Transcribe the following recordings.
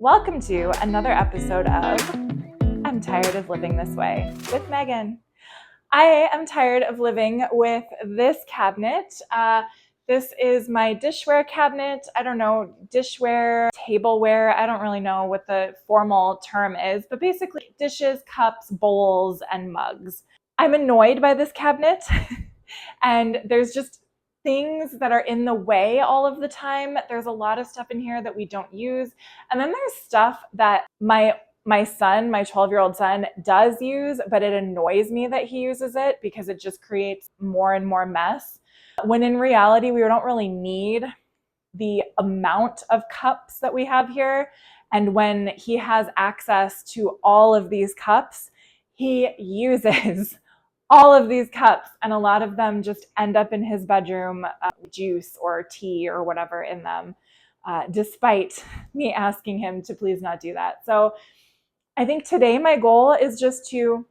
Welcome to another episode of I'm Tired of Living This Way with Megan. I am tired of living with this cabinet. This is my dishware cabinet. I don't know, dishware, tableware. I don't really know what the formal term is, but basically dishes, cups, bowls, and mugs. I'm annoyed by this cabinet and there's just things that are in the way all of the time. There's a lot of stuff in here that we don't use. And then there's stuff that my son, my 12-year-old son, does use, but it annoys me that he uses it because it just creates more and more mess. When in reality, we don't really need the amount of cups that we have here. And when he has access to all of these cups, he uses all of these cups, and a lot of them just end up in his bedroom, juice or tea or whatever in them, despite me asking him to please not do that. So I think today my goal is just to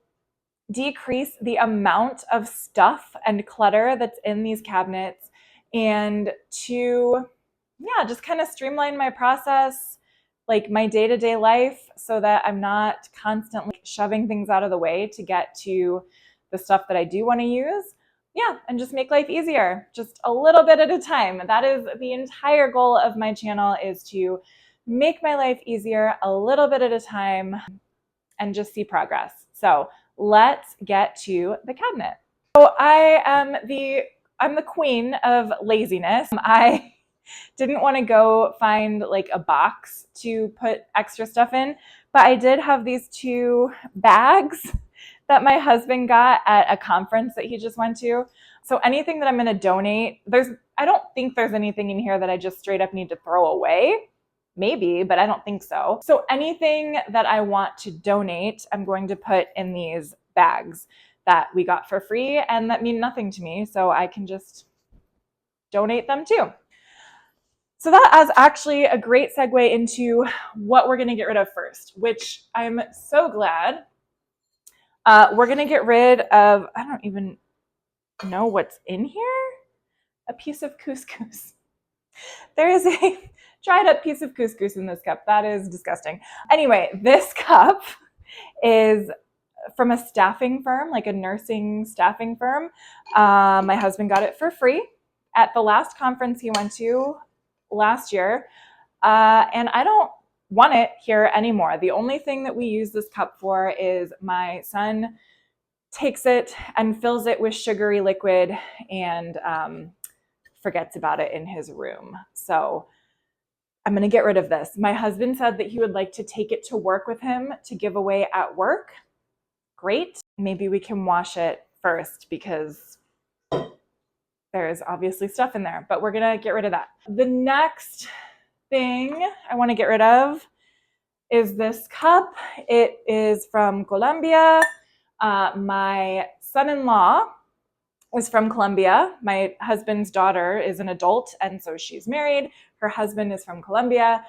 decrease the amount of stuff and clutter that's in these cabinets and to, just kind of streamline my process, like my day-to-day life, so that I'm not constantly shoving things out of the way to get to the stuff that I do want to use. And just make life easier, just a little bit at a time. That is the entire goal of my channel, is to make my life easier a little bit at a time and just see progress. So let's get to the cabinet. So I'm the queen of laziness. I didn't want to go find like a box to put extra stuff in, but I did have these two bags that my husband got at a conference that he just went to. So anything that I'm going to donate, I don't think there's anything in here that I just straight up need to throw away. Maybe, but I don't think so. So anything that I want to donate, I'm going to put in these bags that we got for free and that mean nothing to me. So I can just donate them too. So that is actually a great segue into what we're going to get rid of first, which I'm so glad. We're going to get rid of, I don't even know what's in here, a piece of couscous. There is a dried up piece of couscous in this cup. That is disgusting. Anyway, this cup is from a staffing firm, like a nursing staffing firm. My husband got it for free at the last conference he went to last year. And I don't want it here anymore. The only thing that we use this cup for is my son takes it and fills it with sugary liquid and forgets about it in his room. So I'm going to get rid of this. My husband said that he would like to take it to work with him to give away at work. Great. Maybe we can wash it first because there is obviously stuff in there, but we're going to get rid of that. The next thing I want to get rid of is this cup. It is from Colombia. My son-in-law is from Colombia. My husband's daughter is an adult, and so she's married. Her husband is from Colombia.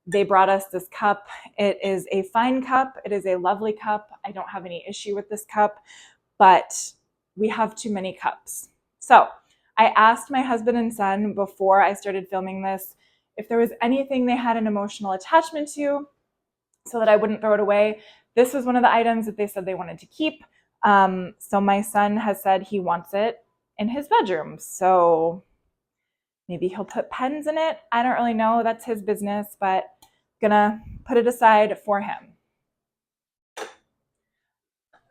They brought us this cup. It is a fine cup. It is a lovely cup. I don't have any issue with this cup, but we have too many cups. So I asked my husband and son before I started filming this if there was anything they had an emotional attachment to so that I wouldn't throw it away. This was one of the items that they said they wanted to keep. So my son has said he wants it in his bedroom. So maybe he'll put pens in it. I don't really know. That's his business, but I'm gonna put it aside for him.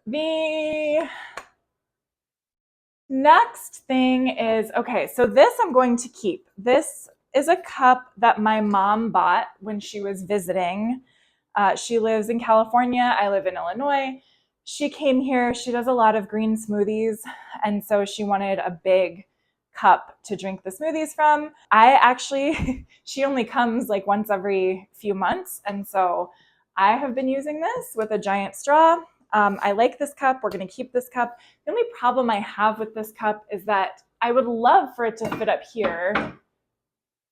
The next thing is, okay, so this I'm going to keep. This is a cup that my mom bought when she was visiting. She lives in California. I live in Illinois. She came here. She does a lot of green smoothies, and so she wanted a big cup to drink the smoothies from. She only comes like once every few months, and so I have been using this with a giant straw. I like this cup. We're going to keep this cup. The only problem I have with this cup is that I would love for it to fit up here,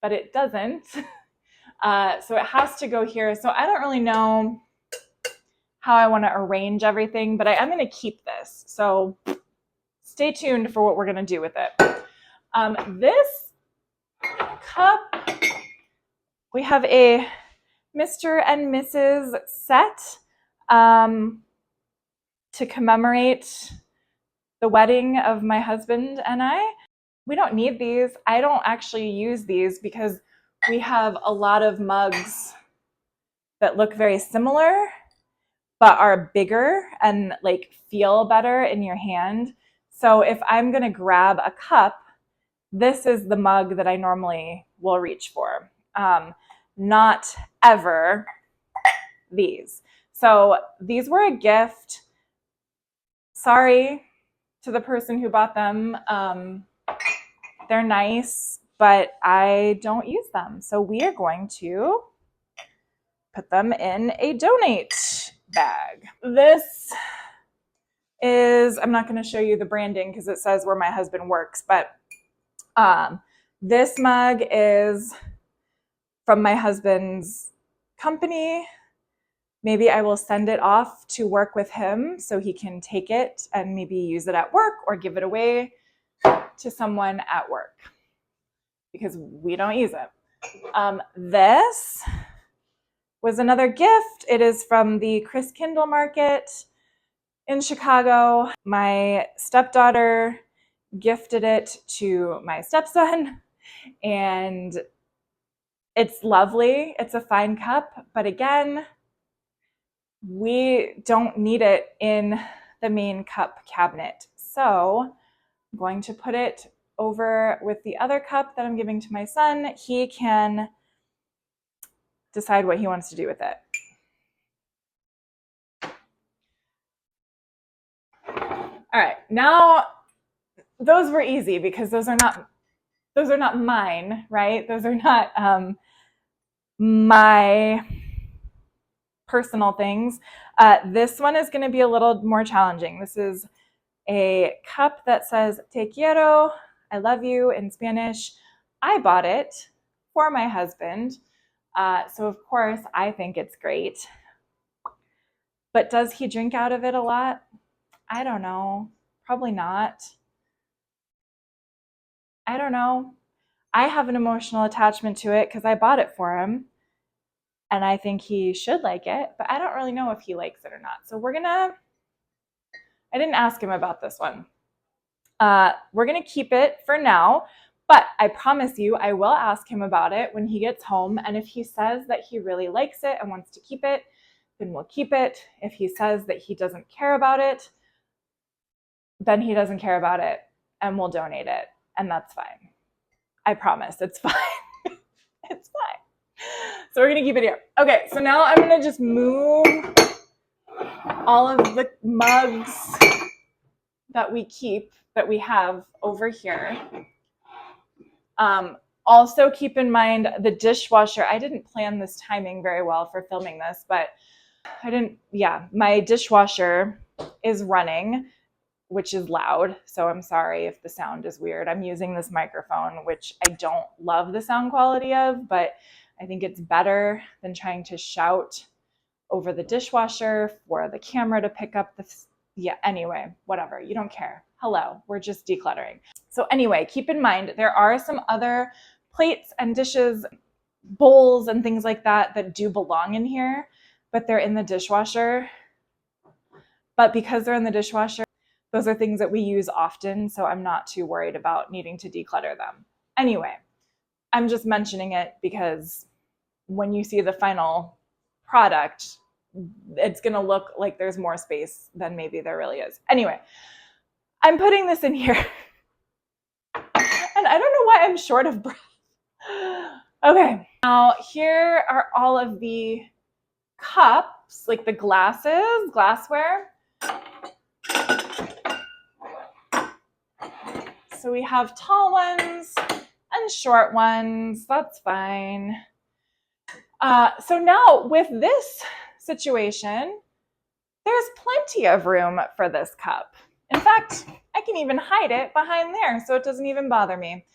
but it doesn't. So it has to go here. So I don't really know how I want to arrange everything, but I am going to keep this. So stay tuned for what we're going to do with it. This cup, we have a Mr. and Mrs. set to commemorate the wedding of my husband and I. We don't need these. I don't actually use these because we have a lot of mugs that look very similar but are bigger and like feel better in your hand. So if I'm going to grab a cup, this is the mug that I normally will reach for. Not ever these. So these were a gift. Sorry to the person who bought them. They're nice, but I don't use them. So we are going to put them in a donate bag. This is, I'm not going to show you the branding because it says where my husband works, but this mug is from my husband's company. Maybe I will send it off to work with him so he can take it and maybe use it at work or give it away to someone at work because we don't use it. This was another gift. It is from the Chris Kindle Market in Chicago. My stepdaughter gifted it to my stepson, and it's lovely. It's a fine cup, but again, we don't need it in the main cup cabinet. So I'm going to put it over with the other cup that I'm giving to my son. He can decide what he wants to do with it. All right, now those were easy because those are not mine, right? Those are not my personal things. This one is going to be a little more challenging. This is a cup that says te quiero, I love you in Spanish. I bought it for my husband. So of course I think it's great. But does he drink out of it a lot? I don't know. Probably not. I don't know. I have an emotional attachment to it because I bought it for him. And I think he should like it, but I don't really know if he likes it or not. So I didn't ask him about this one. We're gonna keep it for now, but I promise you I will ask him about it when he gets home. And if he says that he really likes it and wants to keep it, then we'll keep it. If he says that he doesn't care about it, then he doesn't care about it and we'll donate it. And that's fine. I promise it's fine. It's fine. So we're going to keep it here. Okay, so now I'm going to just move all of the mugs that we have over here. Also keep in mind the dishwasher. I didn't plan this timing very well for filming this, but my dishwasher is running, which is loud. So I'm sorry if the sound is weird. I'm using this microphone, which I don't love the sound quality of, but I think it's better than trying to shout over the dishwasher for the camera to pick up anyway, whatever. You don't care. Hello, we're just decluttering. So anyway, keep in mind, there are some other plates and dishes, bowls and things like that do belong in here, but they're in the dishwasher. But because they're in the dishwasher, those are things that we use often, so I'm not too worried about needing to declutter them. Anyway, I'm just mentioning it because when you see the final product, it's going to look like there's more space than maybe there really is. Anyway, I'm putting this in here. And I don't know why I'm short of breath. Okay, now here are all of the cups, like the glassware. So we have tall ones and short ones. That's fine. So now with this situation, there's plenty of room for this cup. In fact, I can even hide it behind there so it doesn't even bother me.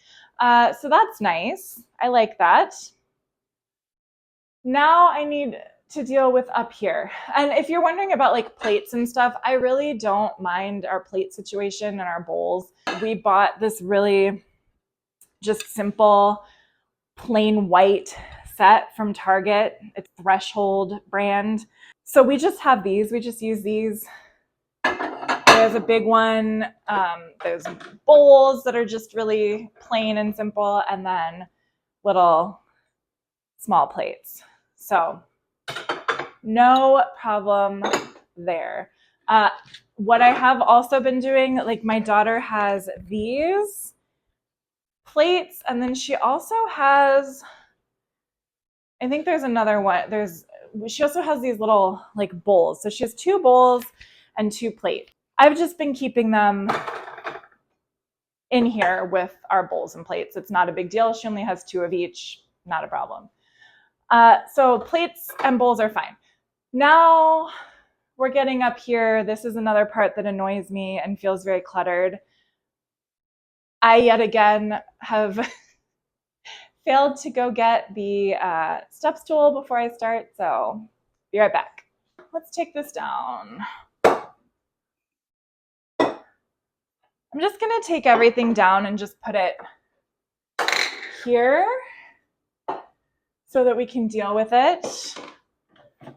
So that's nice. I like that. Now I need to deal with up here. And if you're wondering about like plates and stuff, I really don't mind our plate situation and our bowls. We bought this really just simple, plain white set from Target. It's Threshold brand. So we just have these. We just use these. There's a big one. There's bowls that are just really plain and simple, and then little small plates. So no problem there. What I have also been doing, like my daughter has these plates, and then she also has, I think there's another one. She also has these little like bowls. So she has 2 bowls and 2 plates. I've just been keeping them in here with our bowls and plates. It's not a big deal. She only has 2 of each, not a problem. So plates and bowls are fine. Now we're getting up here. This is another part that annoys me and feels very cluttered. I yet again have failed to go get the step stool before I start, so be right back. Let's take this down. I'm just gonna take everything down and just put it here so that we can deal with it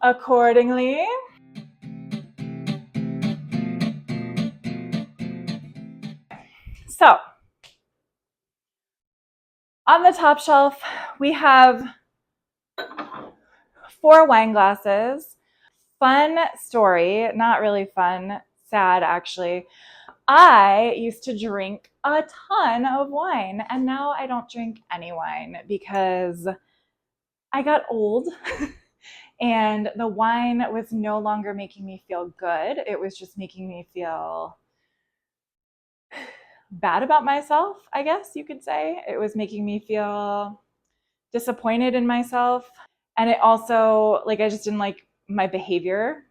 accordingly. So on the top shelf, we have 4 wine glasses. Fun story, not really fun, sad actually. I used to drink a ton of wine, and now I don't drink any wine because I got old and the wine was no longer making me feel good. It was just making me feel bad about myself, I guess you could say. It was making me feel disappointed in myself. And it also, like, I just didn't like my behavior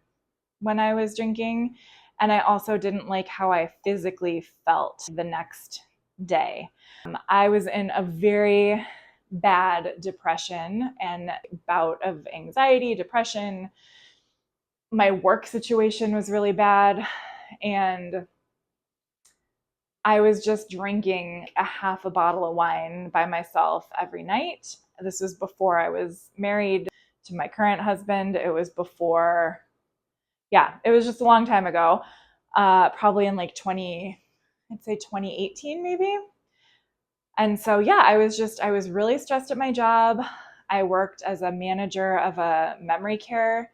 when I was drinking. And I also didn't like how I physically felt the next day. I was in a very bad depression and bout of anxiety, depression. My work situation was really bad. And I was just drinking a half a bottle of wine by myself every night. This was before I was married to my current husband. It was before, it was just a long time ago, probably in like 2018 maybe. And so, I was really stressed at my job. I worked as a manager of a memory care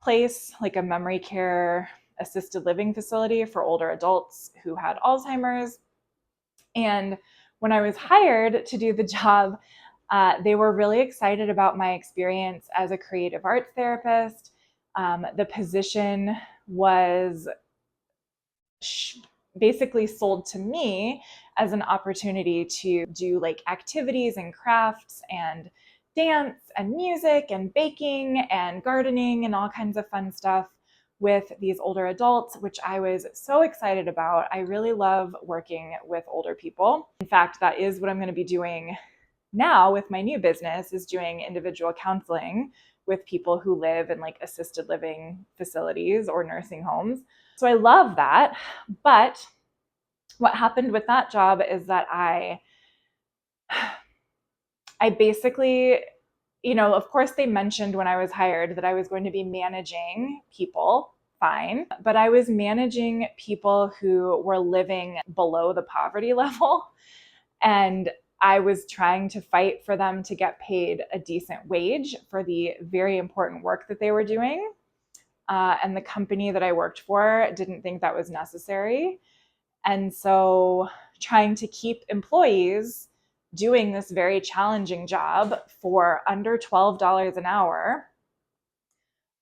place, like a memory care assisted living facility for older adults who had Alzheimer's. And when I was hired to do the job, they were really excited about my experience as a creative arts therapist. The position was basically sold to me as an opportunity to do like activities and crafts and dance and music and baking and gardening and all kinds of fun stuff with these older adults, which I was so excited about. I really love working with older people. In fact, that is what I'm going to be doing now with my new business, is doing individual counseling with people who live in like assisted living facilities or nursing homes. So I love that. But what happened with that job is that I basically, of course they mentioned when I was hired that I was going to be managing people, fine, but I was managing people who were living below the poverty level. And I was trying to fight for them to get paid a decent wage for the very important work that they were doing. And the company that I worked for didn't think that was necessary. And so trying to keep employees doing this very challenging job for under $12 an hour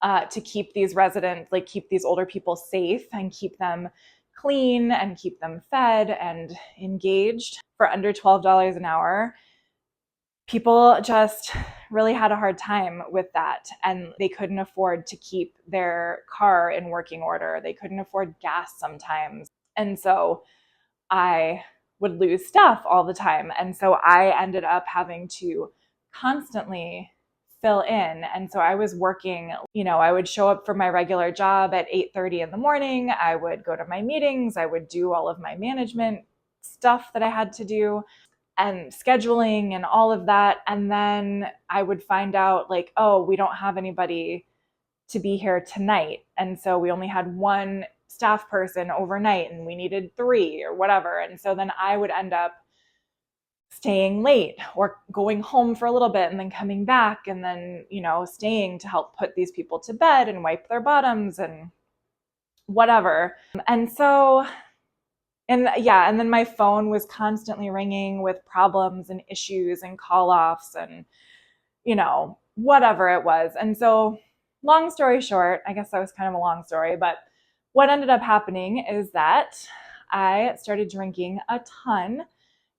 to keep these residents, like keep these older people safe and keep them clean and keep them fed and engaged for under $12 an hour. People just really had a hard time with that, and they couldn't afford to keep their car in working order. They couldn't afford gas sometimes. And so I would lose stuff all the time. And so I ended up having to constantly fill in. And so I was working, I would show up for my regular job at 8:30 in the morning. I would go to my meetings. I would do all of my management stuff that I had to do. and scheduling and all of that. And then I would find out like, oh, we don't have anybody to be here tonight. And so we only had one staff person overnight and we needed 3 or whatever. And so then I would end up staying late or going home for a little bit and then coming back and then, staying to help put these people to bed and wipe their bottoms and whatever. And so, and then my phone was constantly ringing with problems and issues and call-offs and, whatever it was. And so, long story short, I guess that was kind of a long story, but what ended up happening is that I started drinking a ton,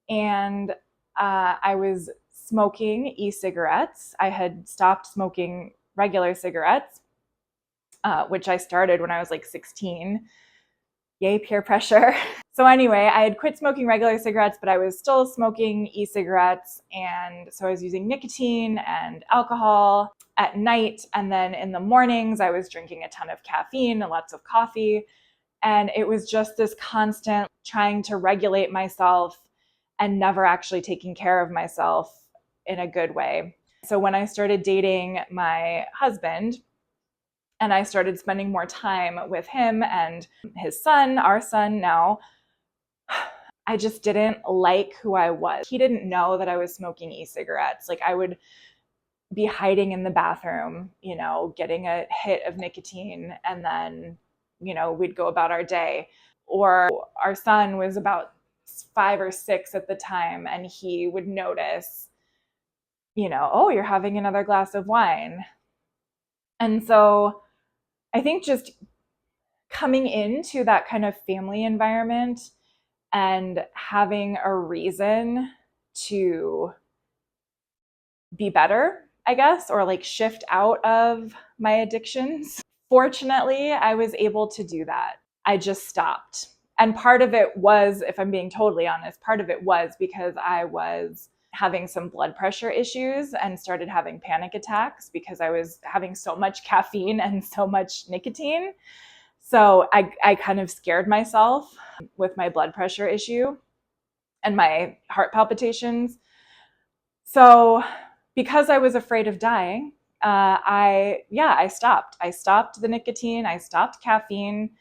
and I was smoking e-cigarettes. I had stopped smoking regular cigarettes, which I started when I was like 16. Yay, peer pressure. So anyway, I had quit smoking regular cigarettes, but I was still smoking e-cigarettes. And so I was using nicotine and alcohol at night. And then in the mornings, I was drinking a ton of caffeine and lots of coffee. And it was just this constant trying to regulate myself and never actually taking care of myself in a good way. So when I started dating my husband, and I started spending more time with him and his son, our son now, I just didn't like who I was. He didn't know that I was smoking e-cigarettes. Like I would be hiding in the bathroom, getting a hit of nicotine, and then, we'd go about our day. Or our son was about 5 or 6 at the time, and he would notice, oh, you're having another glass of wine. And so I think just coming into that kind of family environment and having a reason to be better, I guess, or like shift out of my addictions. Fortunately, I was able to do that. I just stopped. And part of it was, if I'm being totally honest, part of it was because I was having some blood pressure issues and started having panic attacks because I was having so much caffeine and so much nicotine. So I kind of scared myself with my blood pressure issue and my heart palpitations. So because I was afraid of dying, I stopped. I stopped the nicotine. I stopped caffeine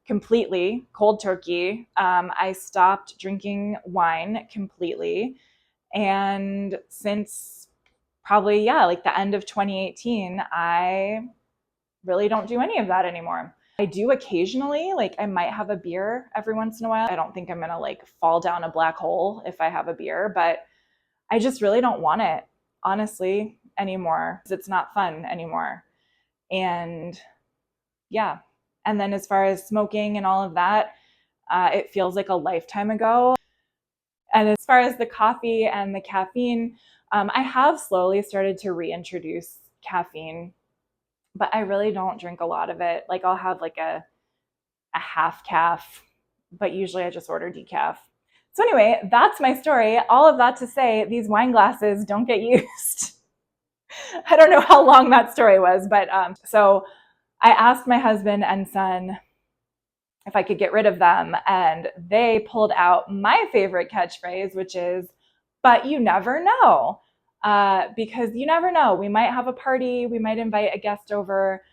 completely, cold turkey. I stopped drinking wine completely. And since probably, like the end of 2018, I really don't do any of that anymore. I do occasionally, like I might have a beer every once in a while. I don't think I'm going to like fall down a black hole if I have a beer, but I just really don't want it, honestly, anymore. It's not fun anymore. And yeah. And then as far as smoking and all of that, it feels like a lifetime ago. And as far as the coffee and the caffeine, I have slowly started to reintroduce caffeine, but I really don't drink a lot of it. Like I'll have like a half calf, but usually I just order decaf. So anyway, that's my story. All of that to say, these wine glasses don't get used. I don't know how long that story was, but so I asked my husband and son if I could get rid of them, and they pulled out my favorite catchphrase, which is, but you never know. Because you never know. We might have a party, we might invite a guest over,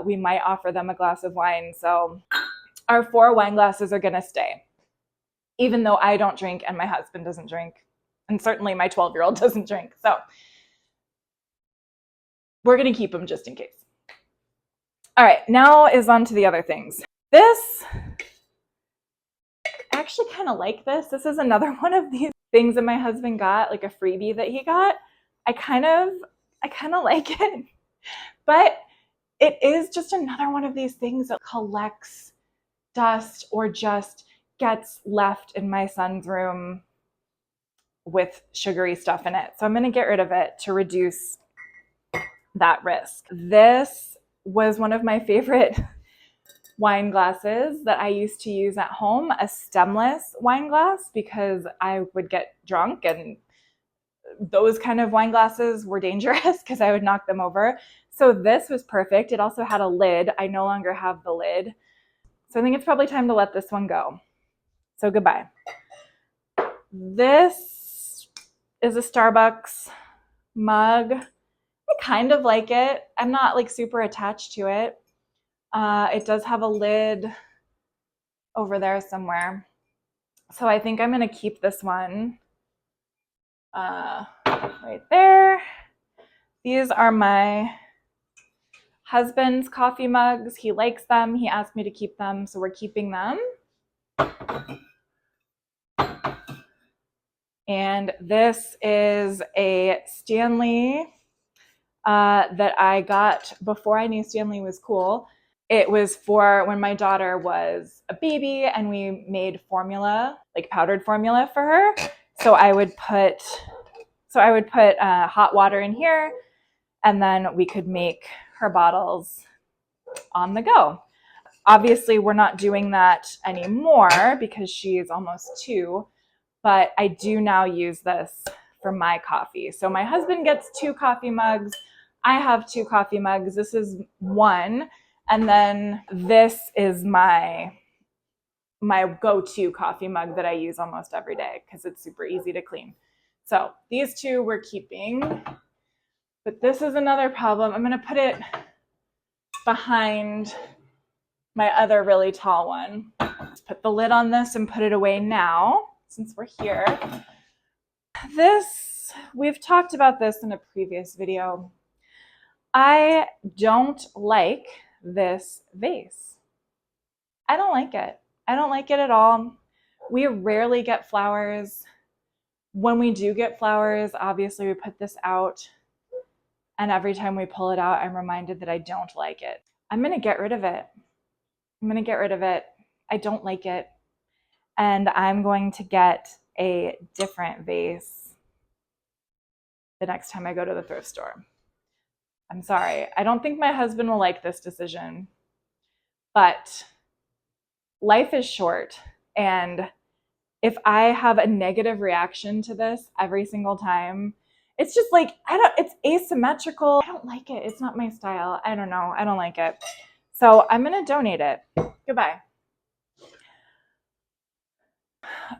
we might offer them a glass of wine. So our 4 wine glasses are gonna stay, even though I don't drink and my husband doesn't drink, and certainly my 12-year-old doesn't drink. So we're gonna keep them just in case. All right, now is on to the other things. This, I actually kind of like this. This is another one of these things that my husband got, like a freebie that he got. I kind of like it, but it is just another one of these things that collects dust or just gets left in my son's room with sugary stuff in it. So I'm going to get rid of it to reduce that risk. This was one of my favorite wine glasses that I used to use at home, a stemless wine glass, because I would get drunk and those kind of wine glasses were dangerous because I would knock them over. So this was perfect. It also had a lid. I no longer have the lid. So I think it's probably time to let this one go. So goodbye. This is a Starbucks mug. I kind of like it. I'm not like super attached to it. It does have a lid over there somewhere. So I think I'm going to keep this one right there. These are my husband's coffee mugs. He likes them. He asked me to keep them, so we're keeping them. And this is a Stanley that I got before I knew Stanley was cool. It was for when my daughter was a baby and we made formula, like powdered formula for her. So I would put hot water in here, and then we could make her bottles on the go. Obviously, we're not doing that anymore because she's almost 2, but I do now use this for my coffee. So my husband gets 2 coffee mugs. I have 2 coffee mugs. This is one. And then this is my go-to coffee mug that I use almost every day because it's super easy to clean. So these 2 we're keeping. But this is another problem. I'm going to put it behind my other really tall one. Let's put the lid on this and put it away now since we're here. This, we've talked about this in a previous video. I don't like this vase. I don't like it. I don't like it at all. We rarely get flowers. When we do get flowers, obviously we put this out, and every time we pull it out, I'm reminded that I don't like it. I'm going to get rid of it. I'm going to get rid of it. I don't like it. And I'm going to get a different vase the next time I go to the thrift store. I'm sorry. I don't think my husband will like this decision, but life is short. And if I have a negative reaction to this every single time, it's just like, it's asymmetrical. I don't like it. It's not my style. I don't know. I don't like it. So I'm going to donate it. Goodbye.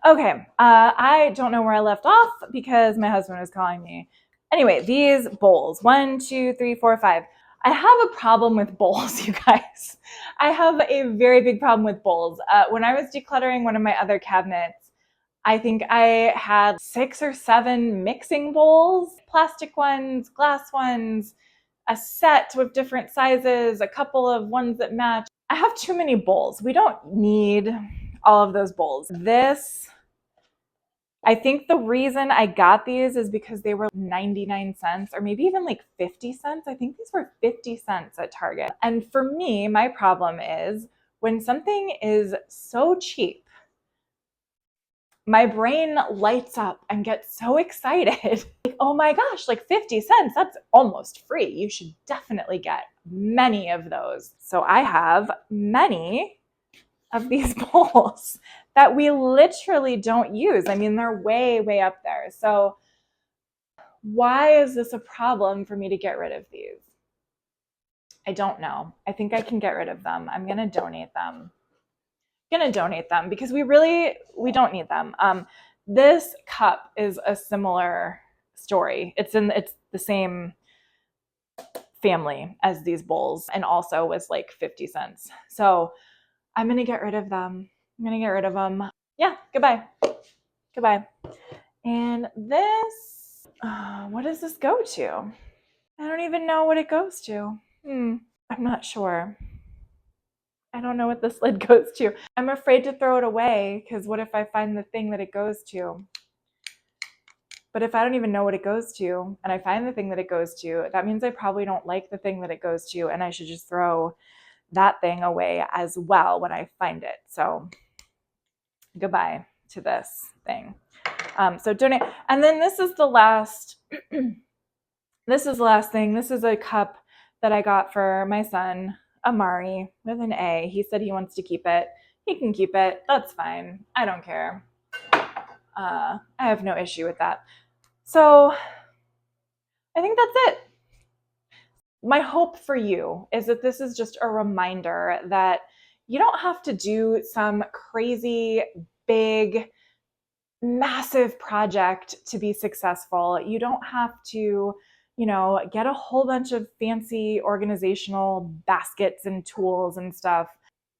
Okay. I don't know where I left off because my husband was calling me. Anyway, these bowls, 1, 2, 3, 4, 5. I have a problem with bowls, you guys. I have a very big problem with bowls. When I was decluttering one of my other cabinets, I think I had 6 or 7 mixing bowls, plastic ones, glass ones, a set with different sizes, a couple of ones that match. I have too many bowls. We don't need all of those bowls. I think the reason I got these is because they were 99 cents or maybe even like 50 cents. I think these were 50 cents at Target. And for me, my problem is when something is so cheap, my brain lights up and gets so excited. Like, oh my gosh, like 50 cents, that's almost free. You should definitely get many of those. So I have many of these bowls that we literally don't use. I mean, they're way, way up there. So why is this a problem for me to get rid of these? I don't know. I think I can get rid of them. I'm going to donate them. Because we don't need them. This cup is a similar story. It's the same family as these bowls and also was like 50 cents. So I'm going to get rid of them. Yeah, goodbye. And this, what does this go to? I don't even know what it goes to. I'm not sure. I don't know what this lid goes to. I'm afraid to throw it away because what if I find the thing that it goes to? But if I don't even know what it goes to and I find the thing that it goes to, that means I probably don't like the thing that it goes to, and I should just throw that thing away as well when I find it. So goodbye to this thing. So donate. And then this is the last thing. This is a cup that I got for my son, Amari, with an A. He said he wants to keep it. He can keep it. That's fine. I don't care. I have no issue with that. So I think that's it. My hope for you is that this is just a reminder that you don't have to do some crazy, big, massive project to be successful. You don't have to, get a whole bunch of fancy organizational baskets and tools and stuff.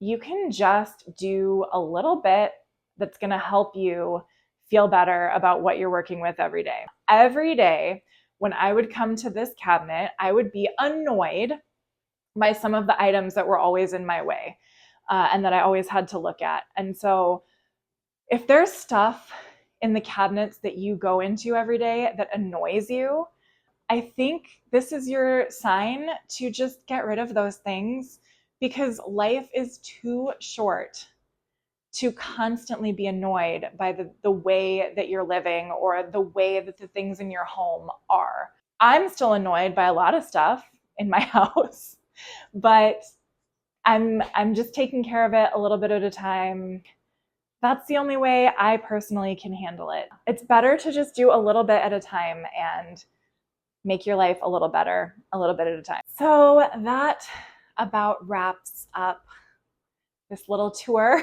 You can just do a little bit that's going to help you feel better about what you're working with every day. Every day, when I would come to this cabinet, I would be annoyed by some of the items that were always in my way and that I always had to look at. And so, if there's stuff in the cabinets that you go into every day that annoys you, I think this is your sign to just get rid of those things, because life is too short to constantly be annoyed by the way that you're living or the way that the things in your home are. I'm still annoyed by a lot of stuff in my house, but I'm just taking care of it a little bit at a time. That's the only way I personally can handle it. It's better to just do a little bit at a time and make your life a little better, a little bit at a time. So that about wraps up this little tour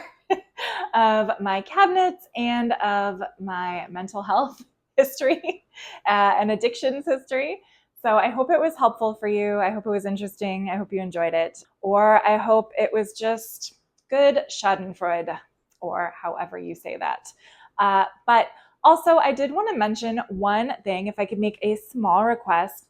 of my cabinets and of my mental health history and addictions history. So I hope it was helpful for you. I hope it was interesting. I hope you enjoyed it. Or I hope it was just good schadenfreude, or however you say that. But also, I did want to mention one thing, if I could make a small request.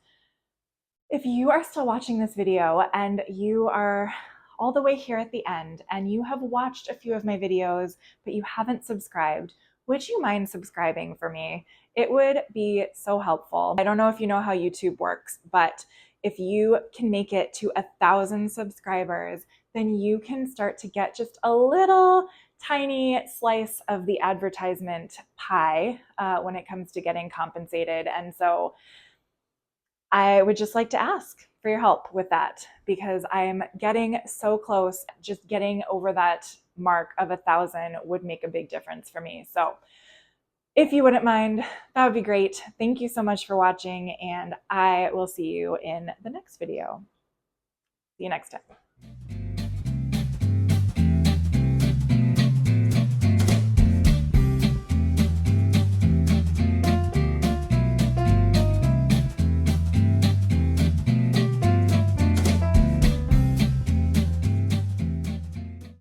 If you are still watching this video and you are all the way here at the end and you have watched a few of my videos, but you haven't subscribed, would you mind subscribing for me? It would be so helpful. I don't know if you know how YouTube works, but if you can make it to 1,000 subscribers, then you can start to get just a little tiny slice of the advertisement pie when it comes to getting compensated. And so I would just like to ask for your help with that, because I'm getting so close. Just getting over that mark of 1,000 would make a big difference for me. So if you wouldn't mind, that would be great. Thank you so much for watching, and I will see you in the next video. See you next time.